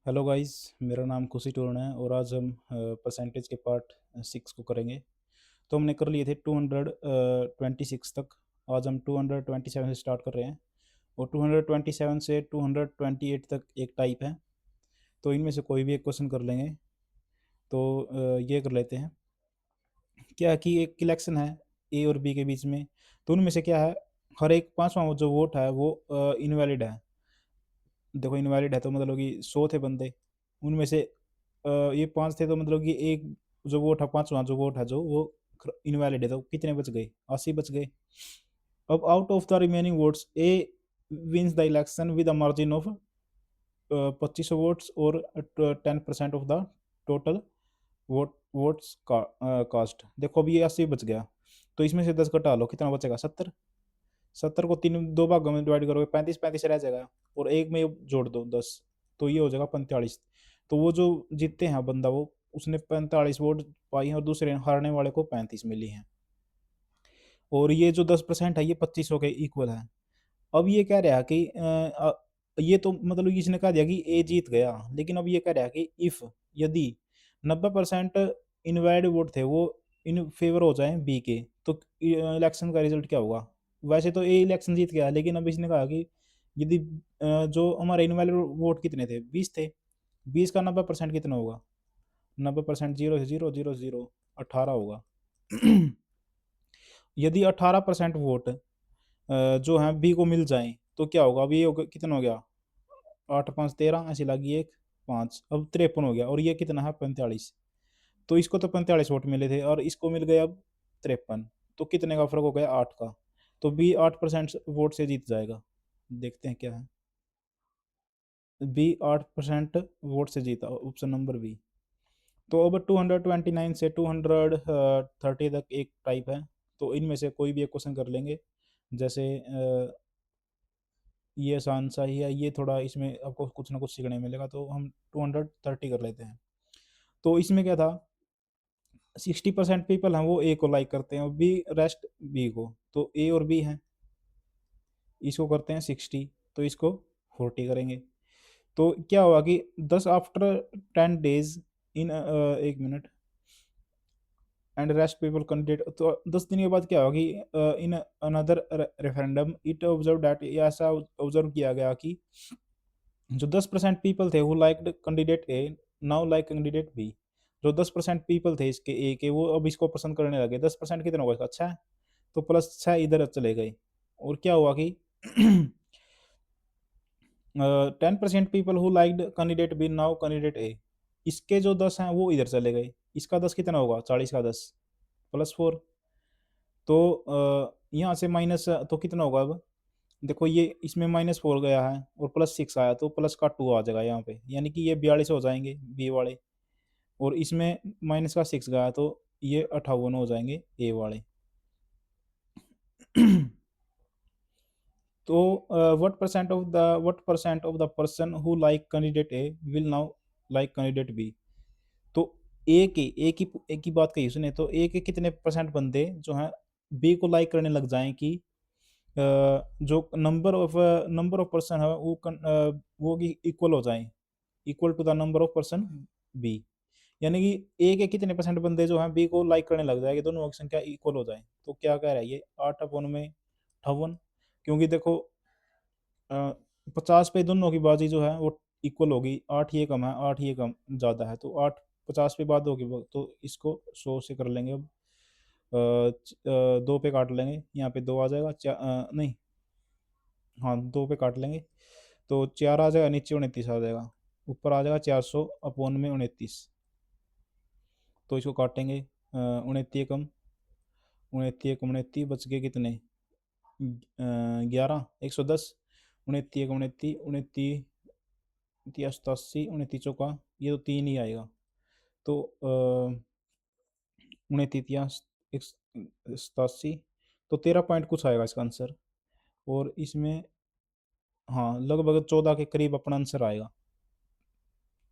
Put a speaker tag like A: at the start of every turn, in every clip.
A: Hello guys. मेरा नाम खुशी टोरन है और आज हम परसेंटेज के पार्ट 6 को करेंगे। तो हमने कर लिए थे 226 तक। आज हम 227 से स्टार्ट कर रहे हैं और 227 से 228 तक एक टाइप है। तो इनमें से कोई भी एक क्वेश्चन कर लेंगे। तो ये कर लेते हैं क्या कि एक इलेक्शन है ए और बी के बीच में। तो उनमें से क्या है, हर एक पांचवा जो वोट है वो इनवैलिड है। देखो इनवैलिड है तो मतलब कि 100 थे बंदे, उनमें से ये 5 थे तो मतलब कि एक जो वोट है, पांचवा जो वोट है जो वो इनवैलिड है। तो कितने बच गए? 80 बच गए। अब out of the remaining votes A wins the election with a margin of 25 votes और 10% ऑफ द टोटल वोट्स का कास्ट। देखो अभी ये 80 बच गया, तो इसमें से 10 घटा लो, कितना बचेगा? 70। 70 को तीन दो भागों में डिवाइड करोगे, 35 35 रह जाएगा और एक में जोड़ दो 10, तो ये हो जाएगा 45। तो वो जो जीतते हैं बंदा, वो उसने 45 वोट पाई हैं और दूसरे हारने वाले को 35 मिली हैं। और ये जो 10% है ये 25 के इक्वल है। अब ये कह रहा है कि ये तो मतलब इसने कह दिया कि ए जीत गया, लेकिन अब ये कह रहा है कि इफ यदि 90% इनवैलिड वोट थे वो इन फेवर हो जाए बी के, तो इलेक्शन का रिजल्ट क्या होगा? वैसे तो ए इलेक्शन जीत गया, लेकिन अब इसने कहा कि यदि जो हमारे इनवैलिड वोट कितने थे? 20 थे। 20 का 90% कितना होगा? 90% जीरो से जीरो जीरो से जीरो 18 होगा। यदि 18% वोट जो है बी को मिल जाए तो क्या होगा? अभी ये कितना हो गया? 8 5 13, ऐसी लगी एक 5, अब 53 हो गया। और ये कितना है? 45। तो इसको तो 45 वोट मिले थे और इसको मिल गए अब 53। तो कितने का फर्क हो गया? 8 का। तो बी 8% वोट से जीत जाएगा। देखते हैं क्या है। बी 8% वोट से जीता, ऑप्शन नंबर बी। तो अब 229 से 230 तक एक टाइप है। तो इनमें से कोई भी एक क्वेश्चन कर लेंगे। जैसे ये आसान सा ही है, ये थोड़ा इसमें आपको कुछ ना कुछ सीखने मिलेगा। तो हम 230 कर लेते हैं। तो इसमें क्या था, 60% पीपल हैं वो ए को लाइक करते हैं और बी रेस्ट बी को। तो ए और बी हैं, इसको करते हैं 60, तो इसको 40 करेंगे। तो क्या हुआ कि 10 after 10 days in 1 minute and rest people candidate. तो 10 दिन के बाद क्या होगा कि in another referendum it observe that, ऐसा ऑब्जर्व किया गया कि जो 10% पीपल थे who liked candidate A now like candidate B. जो 10% पीपल थे इसके ए के, वो अब इसको पसंद करने लगे। 10% कितना होगा इसका? अच्छा है। तो +6 इधर चले गए। और क्या हुआ कि 10% people who liked candidate B now candidate A, इसके जो 10 हैं वो इधर चले गए। इसका 10 कितना होगा? 40 का 10 +4। तो यहाँ से माइनस तो कितना होगा अब? देखो ये इसमें -4 गया है और +6 आया, तो प्लस का 2 आ जाएगा यहाँ पे, यानी कि ये 42 हो जाएंगे बी वाले। और इसमें माइनस का 6 गया तो ये 58 हो जाएंगे ए वाले। तो what percent of the person who like candidate A will now like candidate B. तो ए की बात कही उसने, तो ए के कितने परसेंट बंदे जो हैं बी को लाइक करने लग जाएं कि जो नंबर ऑफ पर्सन है वो इक्वल हो जाएं, equal to the number of person B. यानी कि ए के कितने परसेंट बंदे जो हैं बी को लाइक करने लग जाएंगे, दोनों की संख्या इक्वल हो जाए। तो क्या कह रहा है ये? 8/58। क्योंकि देखो 50 पे दोनों की बाजी जो है वो इक्वल होगी। 8 ये कम है, 8 ये कम ज़्यादा है, तो 8 50 पे बात होगी तो इसको 100 से कर लेंगे। अब 2 पे काट लेंगे, यहाँ पे 2 आ जाएगा। नहीं, हाँ 2 पे काट लेंगे तो 4 आ जाएगा, नीचे 29 आ जाएगा, ऊपर आ जाएगा 400/29। तो इसको काटेंगे, 29 कम 29 कम 29 बच गए कितने? 11, 110। 29 एक 29 29 87 29 चौका, ये तो 3 ही आएगा। तो 29 87, तो 13 पॉइंट कुछ आएगा इसका आंसर। और इसमें हाँ लगभग 14 के करीब अपना आंसर आएगा।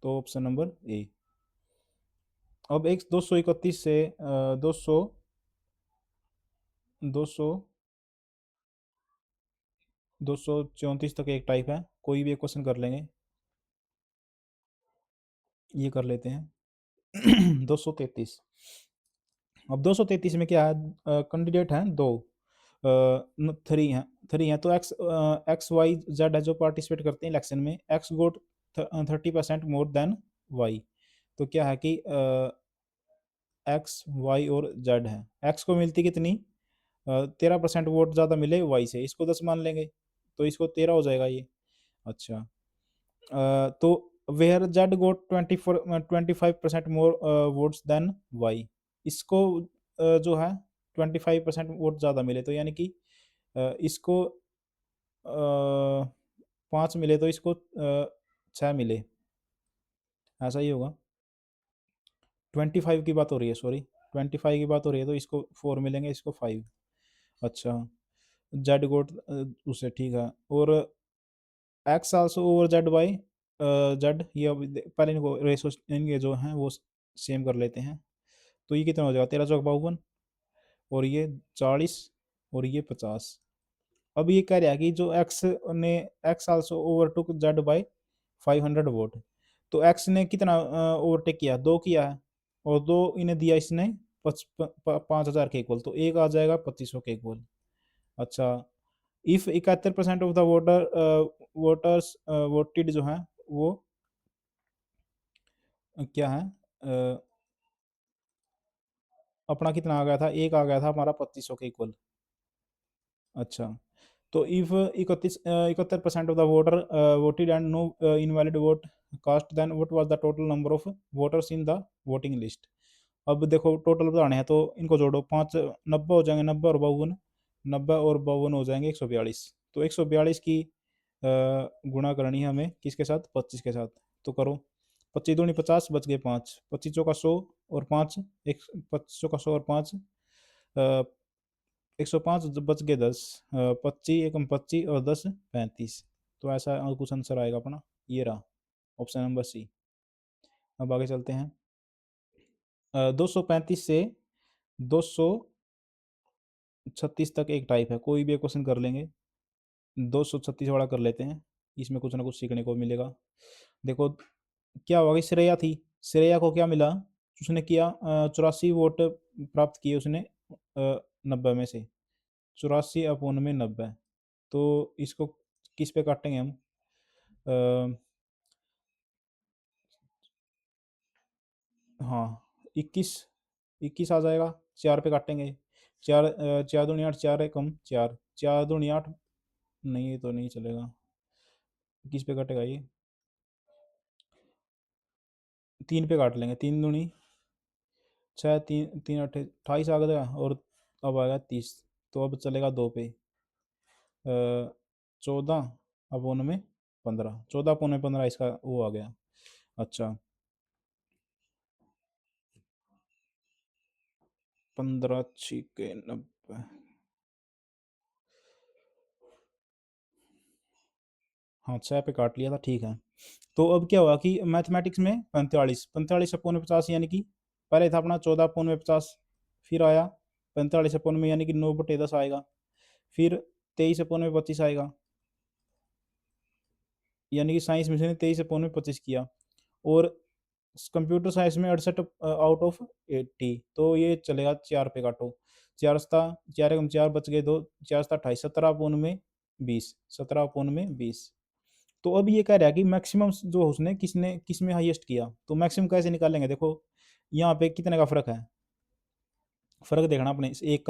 A: तो ऑप्शन नंबर ए। अब एक 231 से 200 234 तक एक टाइप है। कोई भी एक क्वेश्चन कर लेंगे। ये कर लेते हैं 233। अब 233 में क्या है, कैंडिडेट हैं दो, थ्री हैं, थ्री हैं, तो एक्स वाई जेड है जो पार्टिसिपेट करते हैं इलेक्शन में, एक्स गोट 30% मोर देन वाई। तो क्या है कि एक्स वाई और जेड है, एक्स को मिलती कितनी, 13% वोट ज़्यादा मिले वाई से, इसको 10 मान लेंगे, तो इसको 13 हो जाएगा ये। अच्छा, तो where Z got 25% more votes than Y, इसको जो है 25% वोट ज़्यादा मिले, तो यानी कि इसको 5 मिले, तो इसको 6 मिले, ऐसा ही होगा। 25 की बात हो रही है, सॉरी, 25 की बात हो रही है, तो इसको 4 मिलेंगे, इसको 5। अच्छा, जेड गोट उससे ठीक है, और x also over Z by Z, ये पहले इनको रेशो इनके जो हैं वो सेम कर लेते हैं, तो ये कितना हो जाएगा, 13 चौक 52, और ये 40, और ये 50। अब ये कह रहा है कि जो एक्स ने, X also overtook Z by 500 vote, तो एक्स ने कितना ओवरटेक किया, दो किया है, और दो इन्हें दिया इसने 5,000 के इक्वल, तो एक आ जाएगा 2500 के इक्वल। अच्छा, if 71% of the voters voted जो है वो क्या है, अपना कितना आ गया था, एक आ गया था हमारा 2500 के इक्वल। अच्छा, तो if 71% of the voter voted and no invalid vote cast, then what was the total number of voters in the voting list. अब देखो टोटल बताने हैं, तो इनको जोड़ो, पाँच 90 हो जाएंगे, 90 और 52, 90 और 52 हो जाएंगे 142, तो 142 की गुणा करनी है हमें किसके साथ, 25 के साथ, तो करो, 25 दूनी 50, बच गए 5, 25 चौका 100 और 5, एक 25 चौका 100 और 5, 105 बच गए 10, 25 एकम 25 और 10 35, तो ऐसा कुछ आंसर आएगा अपना, ये रहा ऑप्शन नंबर सी। अब आगे चलते हैं, 235 से 236 तक एक टाइप है, कोई भी एक क्वेश्चन कर लेंगे, 236 वाला कर लेते हैं, इसमें कुछ ना कुछ सीखने को मिलेगा। देखो क्या हुआ कि श्रेया थी, श्रेया को क्या मिला, उसने किया 84 वोट प्राप्त किए उसने 90 में से, 84/90, तो इसको किस पे काटेंगे हम, अ, हाँ 21, 21 आ जाएगा, 4 पे काटेंगे, 4 4 दूनी 8, 4 एकम 4, 4 दूनी 8, नहीं ये तो नहीं चलेगा, किस पे कटेगा ये, 3 पे काट लेंगे, 3 दूनी 6, 3 3 8 28 आ गया, और अब आएगा 30, तो अब चलेगा 2 पे, 14/15, 14/15 इसका वो आ गया। अच्छा, 15×6 = 90, हाँ 6 पे काट लिया था, ठीक है। तो अब क्या हुआ कि मैथमेटिक्स में 45, 45/50 यानी कि पहले था अपना 14/50, फिर आया 45 में यानी कि 9/10 आएगा, फिर 23/25 आएगा, यानी कि साइंस में से 23/25 किया, और कंप्यूटर साइंस में 68/80, तो ये चलेगा 4 पे काटो, 4 बच गए 2, 4 × 7 = 28, 17/20, 17/20। तो अब ये कह रहा है कि मैक्सिमम जो उसने किसने किस में हाईएस्ट किया, तो मैक्सिमम कैसे निकालेंगे, देखो यहाँ पे कितने का फर्क है, फर्क देखना अपने, एक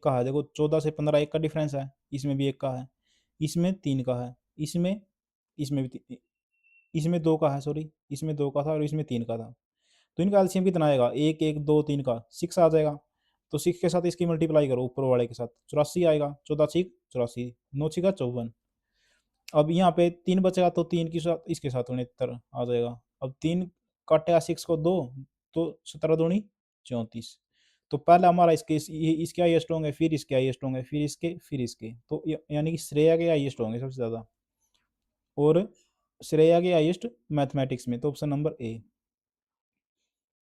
A: का है, देखो 14 से 15 एक का डिफरेंस है, इसमें भी एक का है, इसमें 3 का है, इसमें इसमें भी इसमें 2 का है, सॉरी इसमें 2 का था और इसमें 3 का था, तो इनका एलसीएम कितना आएगा, एक एक दो तीन का 6 आ जाएगा, तो 6 के साथ इसकी मल्टीप्लाई करो ऊपर वाले के साथ, 84 आएगा, 14×6 = 84, 9×6 = 54। अब यहाँ पे 3 बचेगा, तो 3 के साथ इसके साथ 69 आ जाएगा, अब 3 काटेगा 6 को 2, तो 17×2 = 34, तो पहला हमारा इसके हाईएस्ट होंगे, फिर इसके हाईएस्ट होंगे, फिर इसके, तो यानी कि श्रेया के हाईएस्ट होंगे सबसे ज़्यादा, और श्रेया के हाईएस्ट मैथमेटिक्स में, तो ऑप्शन नंबर ए।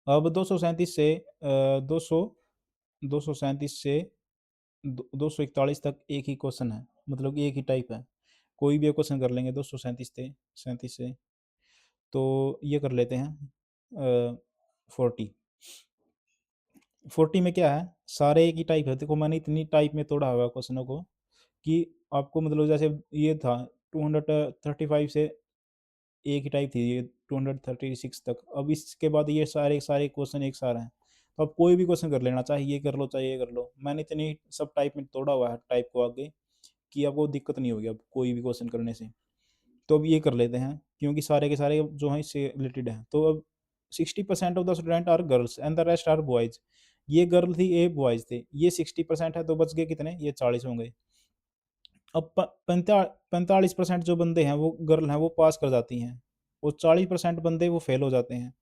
A: अब 237 से 241 तक एक ही क्वेश्चन है, मतलब कि एक ही टाइप है, कोई भी क्वेश्चन कर लेंगे 237 से, तो ये कर लेते हैं, 40। 40 में क्या है, सारे एक ही टाइप है। देखो मैंने इतनी टाइप में तोड़ा हुआ है क्वेश्चनों को कि आपको मतलब जैसे ये था 235 से एक ही टाइप थी ये 236 तक। अब इसके बाद ये सारे सारे क्वेश्चन एक सार हैं, तो आप कोई भी क्वेश्चन कर लेना, चाहे ये कर लो चाहे ये कर लो। मैंने इतनी सब टाइप में तोड़ा हुआ है टाइप को आगे कि आपको दिक्कत नहीं होगी अब कोई भी क्वेश्चन करने से। तो अब ये कर लेते हैं क्योंकि सारे के सारे जो हैं इससे रिलेटेड हैं। तो अब 60% of the student are girls and the rest are boys. ये गर्ल थी, ये बॉयज थे। ये 60% है, तो बच गए कितने, ये 40 होंगे। अब 45% जो बंदे हैं वो गर्ल हैं, वो पास कर जाती हैं, और 40% बंदे वो फेल हो जाते हैं।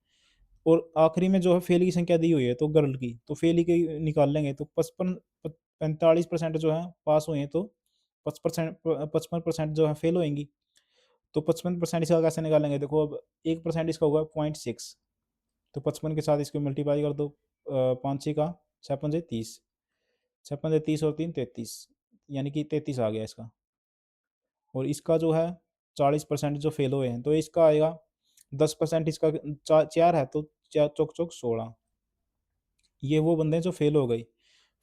A: और आखिरी में जो है फेल की संख्या दी हुई है तो गर्ल की, तो फेल ही की निकाल लेंगे। तो 45% जो है पास हुए हैं, तो 55% जो है फेल होएंगी। तो 55% इसका कैसे निकालेंगे, देखो अब 1% इसका होगा 0.6। तो 55 के साथ इसको मल्टीप्लाई कर दो, 5 का 6 5 30, 6 5 30 और 3 33, यानी कि 33 आ गया इसका। और इसका जो है 40% जो फेल हुए हैं, तो इसका आएगा 10%। इसका चार है, तो चार चौक चौक 16। ये वो बंदे हैं जो फेल हो गए।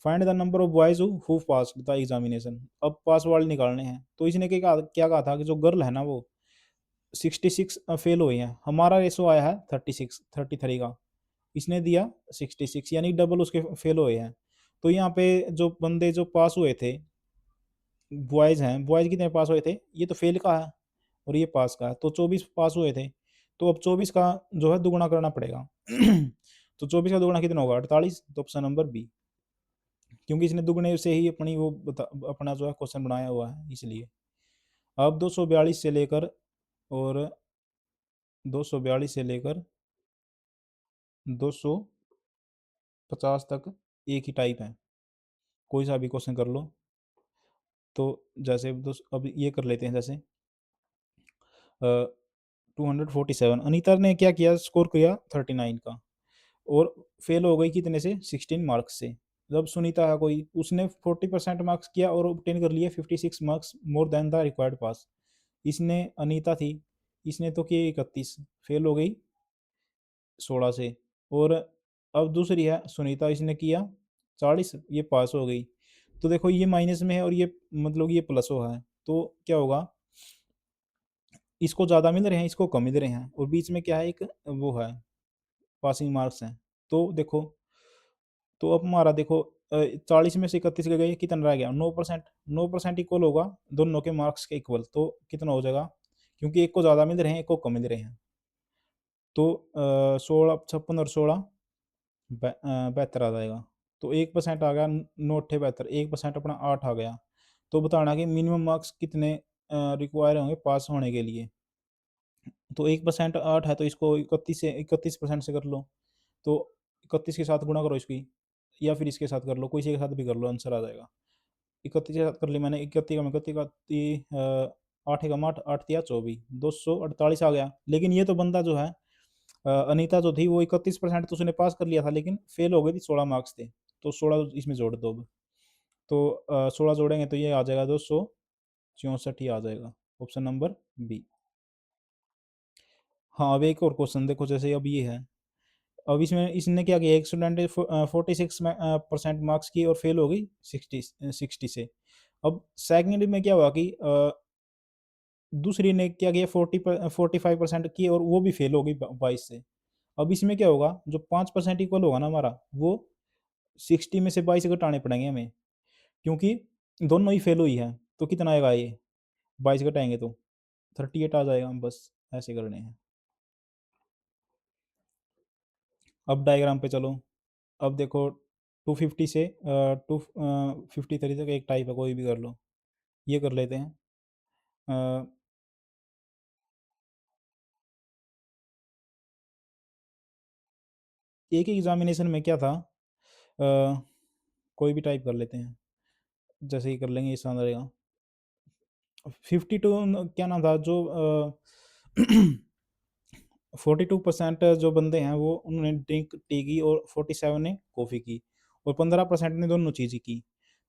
A: Find the number of boys who pass the examination. अब पास वाले निकालने हैं। तो इसने क्या कहा था कि जो गर्ल है ना वो 66 फेल हुए हैं। हमारा रेशो आया है 33 का, इसने दिया 66, यानी डबल उसके फेल हुए हैं। तो यहाँ पे जो बंदे जो पास हुए थे, बॉयज हैं, बॉयज कितने पास हुए थे, ये तो फेल का है और ये पास का है, तो 24 पास हुए थे। तो अब 24 का जो है दुगुना करना पड़ेगा। तो 24 का दुगुना कितना होगा, 48। तो ऑप्शन नंबर बी, क्योंकि इसने दुगने से ही अपनी अपना जो है क्वेश्चन बनाया हुआ है इसलिए। अब 242 से लेकर और 242 से लेकर 250 तक एक ही टाइप है, कोई सा भी क्वेश्चन कर लो। तो जैसे अब ये कर लेते हैं, जैसे 247, अनीता ने क्या किया, स्कोर किया 39 का, और फेल हो गई कितने से, 16 मार्क्स से। जब सुनीता है कोई, उसने 40% मार्क्स किया और ऑब्टेन कर लिए 56 marks more than the required pass. इसने, अनीता थी, इसने तो किए 31, फेल हो गई 16 से। और अब दूसरी है सुनीता, इसने किया 40, ये पास हो गई। तो देखो ये माइनस में है और ये मतलब ये प्लस हुआ है, तो क्या होगा, इसको ज़्यादा मिल रहे हैं, इसको कम मिल रहे हैं, और बीच में क्या है, एक वो है पासिंग मार्क्स हैं। तो देखो, तो अब हमारा देखो 40 में से 31 गए, कितना रह गया, 9%। 9% इक्वल होगा दोनों के मार्क्स के इक्वल, तो कितना हो जाएगा, क्योंकि एक को ज़्यादा मिल रहे हैं, एक को कम मिल रहे हैं। तो 16, 56 और 16 72 आ जाएगा। तो 1% आ गया, 9 8 72, 1% अपना 8 आ गया। तो बताना कि मिनिमम मार्क्स कितने रिक्वायर होंगे पास होने के लिए। तो 1% 8 है, तो इसको 31% से कर लो। तो 31 के साथ गुणा करो इसकी, या फिर इसके साथ कर लो, कोई से के साथ भी कर लो, आंसर आ जाएगा। 31 के साथ कर ली मैंने, 31 का मैं 31 का 8 का 8, 8 या 24, 248 आ गया। लेकिन ये तो बंदा जो है अनीता जो थी वो 31% तो उसने पास कर लिया था, लेकिन फेल हो गई थी, 16 मार्क्स थे। तो 16 इसमें जोड़ दो अब। तो 16 जोड़ेंगे तो ये आ जाएगा 264 ही आ जाएगा, ऑप्शन नंबर बी। हाँ, अब एक और क्वेश्चन देखो, जैसे अब ये है। अब इसमें इसने क्या किया, एक स्टूडेंट ने 46% मार्क्स की और फेल हो गई 60 से। अब सेकंड में क्या हुआ कि दूसरी ने क्या किया, 45% की और वो भी फेल हो गई 22 से। अब इसमें क्या होगा, जो 5% इक्वल होगा ना हमारा, वो 60 में से 22 घटाने पड़ेंगे हमें, क्योंकि दोनों ही फेल हुई है। तो कितना आएगा ये, 22 घटाएंगे तो 38 आ जाएगा। बस ऐसे करने हैं। अब डायग्राम पे चलो। अब देखो 250 से 253 तक एक टाइप है, कोई भी कर लो। ये कर लेते हैं। अ, एक एग्जामिनेशन में क्या था, कोई भी टाइप कर लेते हैं, जैसे ही कर लेंगे ये आसान रहेगा। 52 क्या नाम था जो 42% जो बंदे हैं वो उन्होंने ड्रिंक टी की, और 47 ने कॉफ़ी की, और 15% ने दोनों चीज़ें की।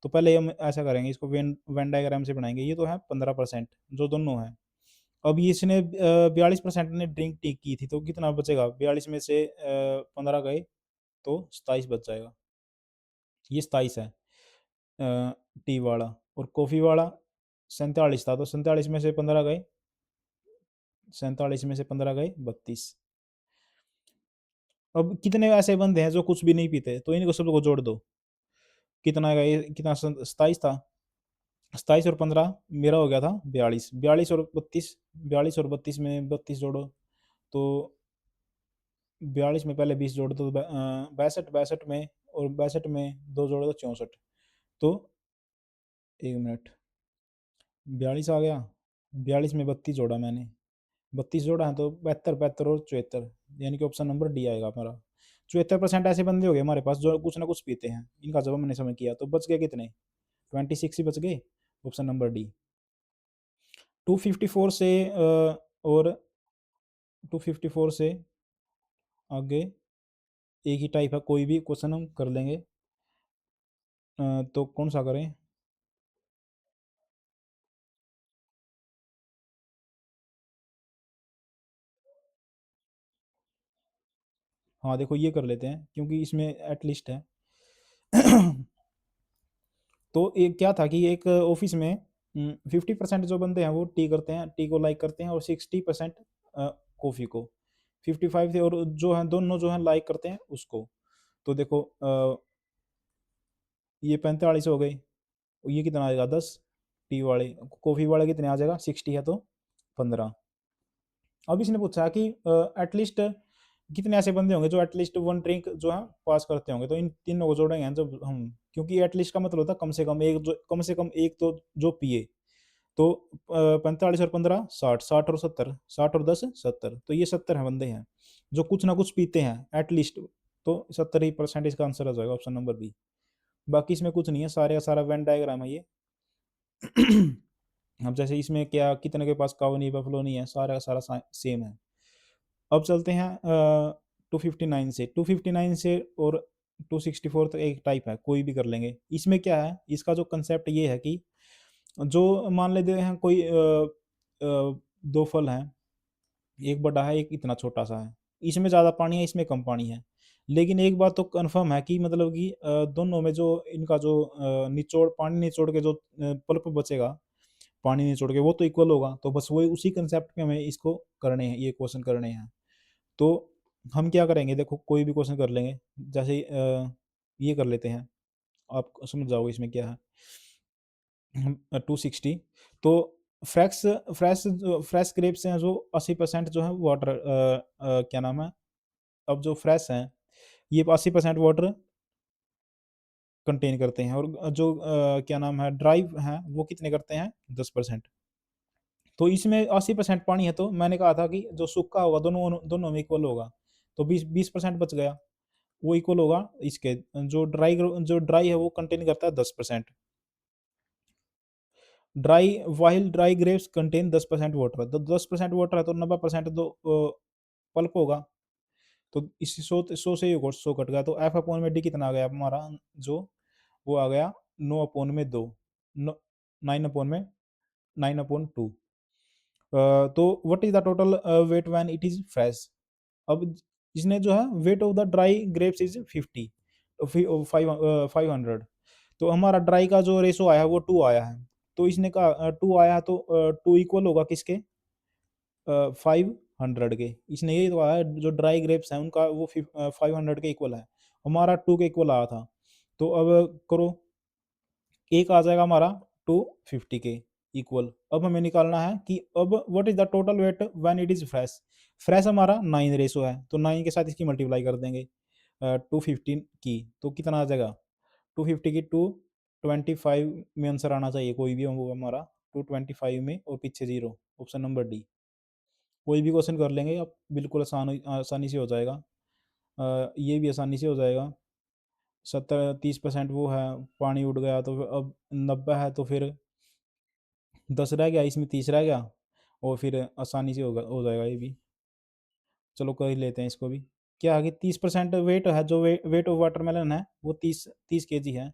A: तो पहले हम ऐसा करेंगे, इसको वेन वेन डायग्राम से बनाएंगे। ये तो है 15% जो दोनों है। अब ये इसने 42% ने ड्रिंक टी की थी, तो कितना बचेगा? 42 में से 15 गए तो 27 बच जाएगा। ये 27 है टी वाला। और कॉफ़ी वाला 47 था, तो 47 में से 15 गए, 47 में से 15 गए 32। अब कितने ऐसे बंदे हैं जो कुछ भी नहीं पीते, तो इनको सबको जोड़ दो। कितना आएगा ये? कितना? 27 था। 27 और 15 मेरा हो गया था 42। 42 और 32, 42 और 32 में 32 जोड़ो तो 42 में पहले 20 जोड़ दो तो 62, 62 में और 62 में 2 जोड़ो तो 64। तो 1 मिनट, 42 आ गया, 42 में 32 जोड़ा मैंने, 32 जोड़ा है तो 72, 72 और 74, यानी कि ऑप्शन नंबर डी आएगा हमारा। 74% ऐसे बंदे हो गए हमारे पास जो कुछ ना कुछ पीते हैं, इनका जवाब मैंने समझ किया, तो बच गए कितने? 26 ही बच गए, ऑप्शन नंबर डी। 254 से और 254 से आगे एक ही टाइप है, कोई भी क्वेश्चन हम कर लेंगे। तो कौन सा करें? हाँ देखो ये कर लेते हैं क्योंकि इसमें एटलीस्ट है। तो एक क्या था कि एक ऑफिस में 50% जो बंदे हैं वो टी करते हैं, टी को लाइक करते हैं, और 60% कॉफ़ी को। 55 थे और जो है दोनों जो है लाइक करते हैं उसको। तो देखो ये 45 हो गई, और ये कितना आएगा? 10। टी वाले, कॉफ़ी वाले कितने आ जाएगा? 60 है तो 15। अब इसने पूछा कि एटलीस्ट कितने ऐसे बंदे होंगे जो एटलीस्ट वन ड्रिंक जो है पास करते होंगे, तो इन तीनों को जोड़ेंगे जब हम, क्योंकि एटलीस्ट का मतलब होता है कम से कम एक, जो कम से कम एक तो जो पिए। तो 45 और 15 60, 60 और 70, 60 और 10 70, तो ये 70 है बंदे हैं जो कुछ ना कुछ पीते हैं एटलीस्ट। तो 70 ही परसेंट इसका आंसर आ जाएगा, ऑप्शन नंबर बी। बाकी इसमें कुछ नहीं है, सारे का सारा वेन डायग्राम है ये। अब जैसे इसमें क्या, कितने के पास काउ नहीं, बफलो नहीं है, सारा का सारा सेम है। अब चलते हैं 259 से, 259 से और 264 तक एक टाइप है, कोई भी कर लेंगे। इसमें क्या है, इसका जो कंसेप्ट ये है कि जो मान लेते हैं कोई दो फल हैं, एक बड़ा है एक इतना छोटा सा है, इसमें ज़्यादा पानी है इसमें कम पानी है, लेकिन एक बात तो कंफर्म है कि मतलब कि दोनों में जो इनका जो निचोड़, पानी निचोड़ के जो पल्प बचेगा, पानी निचोड़ के वो तो इक्वल होगा। तो बस वही उसी कंसेप्ट पे हमें इसको करने हैं, ये क्वेश्चन करने हैं। तो हम क्या करेंगे, देखो कोई भी क्वेश्चन कर लेंगे। जैसे ये कर लेते हैं, आप समझ जाओगे इसमें क्या है। 260, तो फ्रेश फ्रेश फ्रेश ग्रेप्स हैं जो 80% जो है वाटर, क्या नाम है, अब जो फ्रेश हैं ये 80% वाटर कंटेन करते हैं, और जो क्या नाम है ड्राई हैं वो कितने करते हैं? 10%। तो इसमें 80% पानी है, तो मैंने कहा था कि जो सूखा होगा दोनों दोनों में इक्वल होगा, तो 20% बच गया, वो इक्वल होगा इसके। जो ड्राई है वो कंटेन करता है 10%। ड्राई ग्रेप्स कंटेन 10% वाटर, तो 10% वाटर है तो 90% तो पल्प होगा। तो इस 100 से ये 100 कट गया, तो एफ अपॉन में डी कितना आ गया हमारा? जो वो आ गया 9 अपॉन में 2, 9 अपॉन में 9/2। तो what is the total weight when it is fresh? अब इसने जो है weight of the dry grapes is 50, 500। तो हमारा ड्राई का जो रेशो आया है वो 2 आया है, तो इसने कहा 2 आया, तो 2 इक्वल होगा किसके? 500 के। इसने यही तो कहा है जो ड्राई ग्रेप्स हैं उनका वो 500 के इक्वल है, हमारा 2 के इक्वल आया था। तो अब करो, एक आ जाएगा हमारा 250 के इक्वल। अब हमें निकालना है कि अब what is the total weight when it is fresh. Fresh हमारा 9 रेशो है, तो 9 के साथ इसकी मल्टीप्लाई कर देंगे 215 की, तो कितना आ जाएगा? 250 की 225 में आंसर आना चाहिए, कोई भी हो हमारा 225 में, और पीछे जीरो, ऑप्शन नंबर डी। कोई भी क्वेश्चन कर लेंगे अब, बिल्कुल आसानी से हो जाएगा। ये भी आसानी से हो जाएगा। 70 30% वो है, पानी उड़ गया, तो अब 90 है, तो फिर 10 रह गया, इसमें 30 रह गया, और फिर आसानी से होगा, हो जाएगा ये भी। चलो कर ही लेते हैं इसको भी। क्या है कि 30% वेट है, जो वेट ऑफ वाटरमेलन है वो 30 kg है।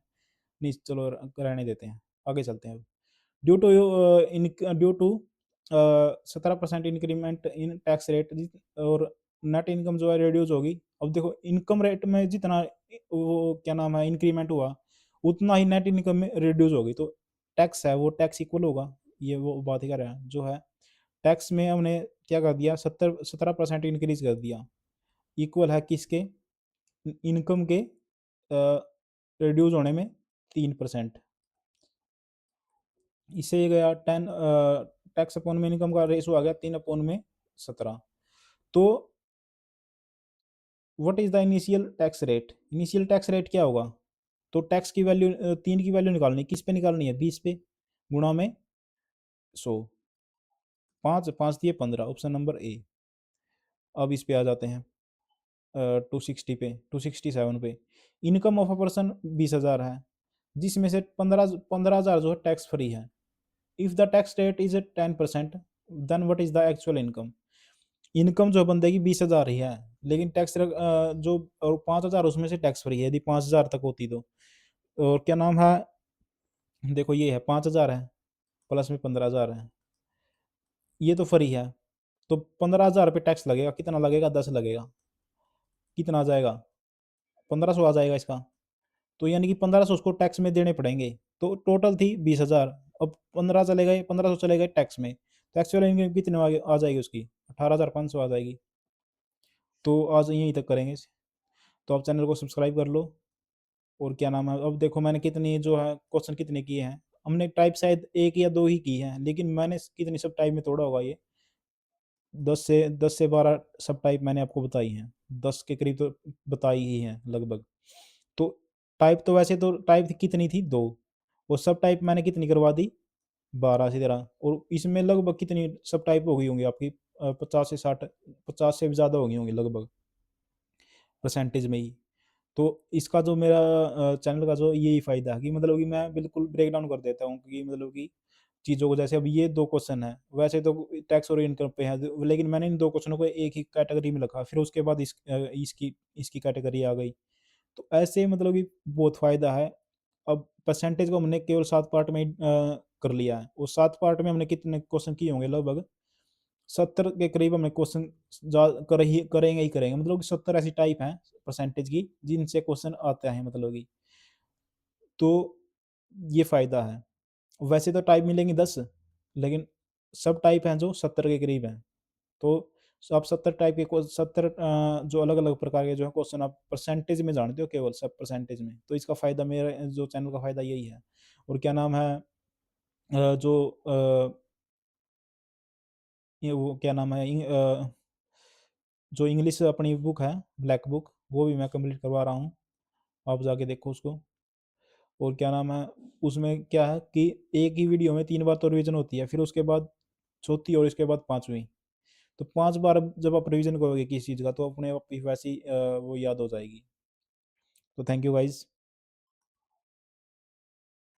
A: नहीं चलो रहने देते हैं, आगे चलते हैं अब। Due to due to 17% increment in tax rate, और नेट इनकम जो है रिड्यूस होगी। अब देखो इनकम रेट में जितना वो क्या नाम है इंक्रीमेंट हुआ, उतना ही नेट इनकम में रिड्यूस होगी, तो टैक्स है वो टैक्स इक्वल होगा। ये वो बात ही कर रहे हैं जो है, टैक्स में हमने क्या कर दिया, 17% इंक्रीज कर दिया, इक्वल है किसके, इनकम के रिड्यूस होने में 3%। इससे ये गया 10, टैक्स अपॉन में इनकम का रेशो आ गया 3/17। तो what is the initial tax rate, initial tax rate क्या होगा, तो टैक्स की वैल्यू 3 की वैल्यू निकालनी, किस पे निकालनी है, 20 पे, गुणा में 100, 5 5 दिए 15, ऑप्शन नंबर ए। अब इस पे आ जाते हैं 260 पे, 267 पे, इनकम ऑफ अ पर्सन 20,000 है, जिसमें से 15,000 जो है टैक्स फ्री है। If the tax rate is 10%, then what is the actual income, income जो बंदे की 20,000 ही है, लेकिन टैक्स जो, और 5,000 उसमें से टैक्स फ्री है यदि 5,000 तक होती तो। और क्या नाम है, देखो ये है 5,000 है, प्लस में 15,000 है, ये तो फ्री है, तो 15,000 पे टैक्स लगेगा, कितना लगेगा, 10 लगेगा, कितना आ जाएगा, 1500 आ जाएगा इसका। तो यानी कि 1500 उसको टैक्स में देने पड़ेंगे, तो टोटल थी 20,000, अब 15 चले गए, 1500 चले गए टैक्स में, तो एक्चुअल इनकम कितने आ जाएगी उसकी, 18,500 आ जाएगी। तो आज यहीं तक करेंगे। तो आप चैनल को सब्सक्राइब कर लो। और क्या नाम है, अब देखो मैंने कितनी जो है क्वेश्चन कितने किए हैं, हमने टाइप शायद एक या दो ही की हैं, लेकिन मैंने कितनी सब टाइप में तोड़ा होगा ये, 10 से 12 सब टाइप मैंने आपको बताई हैं, 10 के करीब तो बताई ही हैं लगभग। तो टाइप तो वैसे तो टाइप कितनी थी, दो, और सब टाइप मैंने कितनी करवा दी, 12 से 13, और इसमें लगभग कितनी सब टाइप हो गई होंगी आपकी, 50 से 60, 50 से भी ज़्यादा हो गई होंगी लगभग, परसेंटेज में ही। तो इसका जो मेरा चैनल का जो यही फ़ायदा है कि मतलब कि मैं बिल्कुल ब्रेक डाउन कर देता हूँ कि मतलब कि चीज़ों को, जैसे अब ये 2 क्वेश्चन हैं, वैसे तो टैक्स और इनकम पे हैं, लेकिन मैंने इन 2 क्वेश्चनों को एक ही कैटेगरी में रखा, फिर उसके बाद इसकी इसकी कैटेगरी आ गई। तो ऐसे मतलब कि बहुत फ़ायदा है। अब परसेंटेज को हमने केवल 7 पार्ट में ही कर लिया है, और 7 पार्ट में हमने कितने क्वेश्चन किए होंगे, लगभग 70 के करीब हमने क्वेश्चन करेंगे ही करेंगे, मतलब कि 70 ऐसी टाइप हैं परसेंटेज की जिनसे क्वेश्चन आते हैं मतलब कि। तो ये फ़ायदा है। वैसे तो टाइप मिलेंगी 10, लेकिन सब टाइप हैं जो 70 के करीब हैं। तो आप 70 टाइप के 70 जो अलग-अलग प्रकार के जो है क्वेश्चन आप परसेंटेज में जानते हो, केवल सब परसेंटेज में। तो इसका फ़ायदा, मेरा जो चैनल का फ़ायदा यही है। और क्या नाम है, जो ये वो क्या नाम है, जो इंग्लिश अपनी बुक है, ब्लैक बुक, वो भी मैं कंप्लीट करवा रहा हूँ। आप जाके देखो उसको। और क्या नाम है, उसमें क्या है कि एक ही वीडियो में 3 बार तो रिवीजन होती है, फिर उसके बाद चौथी और इसके बाद 5वीं। तो 5 बार जब आप रिवीजन करोगे किसी चीज़ का, तो अपने आप ही वैसी वो याद हो जाएगी। तो थैंक यू गाइज़।